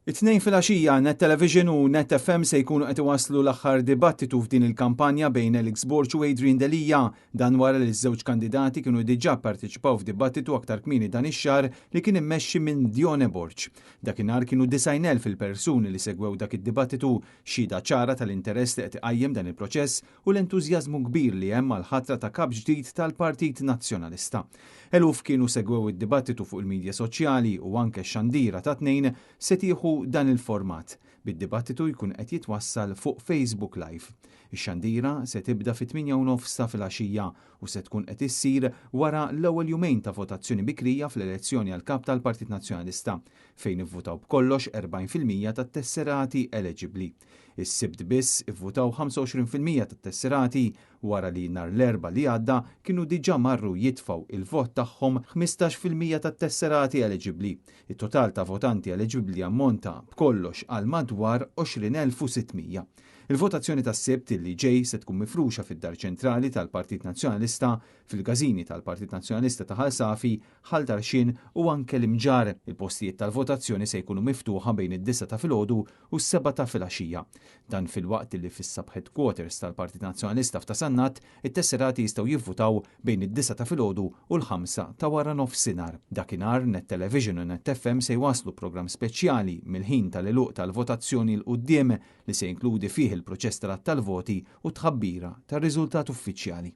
It-tnejn fil-għaxija Net Television u Net FM se jkunu qed iwasslu l-aħħar dibattitu f'din il-kampanja bejn Alex Borg u Adrian Delija dan wara li ż-żewġ kandidati kienu diġà pparteċipaw f'dibattitu aktar kmieni dan ix-xahar li kien immexxi minn Dione Borg. Dakinhar kienu 90,000 il-persuni li segwew dak id-dibattitu xhieda ċara tal-interess li qed iqajjem dan il-proċess u l-entużjażmu kbir li hemm għall-ħatra ta' kap ġdid tal-Partit Nazzjonalista. Eluf kienu segwew id-dibattitu fuq il-midja soċjali u anke x-xandira ta' tnejn se tieħu dan il-format. Bid-dibattitu jkun qed jitwassal fuq Facebook Live. Ix-xandira se tibda fit-8:30 fil-għaxija u se tkun qed issir wara l-ewwel jumejn ta' votazzjoni bikrija fl-elezzjoni għal kap tal-Partit Nazzjonalista fejn ivvutaw b'kollox 40% tat-tesserati eligibbli. Is-sibt biss ivvutaw 25% tat-tesserati wara li nhar l-erba' li għadda kienu diġà marru jitfgħu il-vot tagħhom 15% tat-tesserati eligibbli. Il-total ta' votanti eligibbli ammonta b'kollox għal madwar 20,600. Il-votazzjoni tas-sibt li ġej se tkun mifruxa fid-Dar Ċentrali tal-Partit Nazzjonalista, fil-Gażini tal-Partit Nazzjonalista ta' Ħalsafi, Ħaldarxin u anke l-Imġar. Il-postijiet tal-votazzjoni se jkunu miftuħa bejn id-9 ta' filgħodu u s-7 ta' filgħaxija. Dan fil-waqt li fis-sub headquarters tal-Partit Nazzjonalista f'Tasannat, it-tesserati jistgħu jivvutaw bejn id-9 ta' filgħodu u l-5 ta' wara nofsinhar. Dakinhar Net Television u Net FM se jwasslu programm speċjali mill-ħin tal-għeluq tal-votazzjoni l quddiem li se jinkludi fih il-proċess tal-voti u tħabbira tar-riżultat uffiċjali.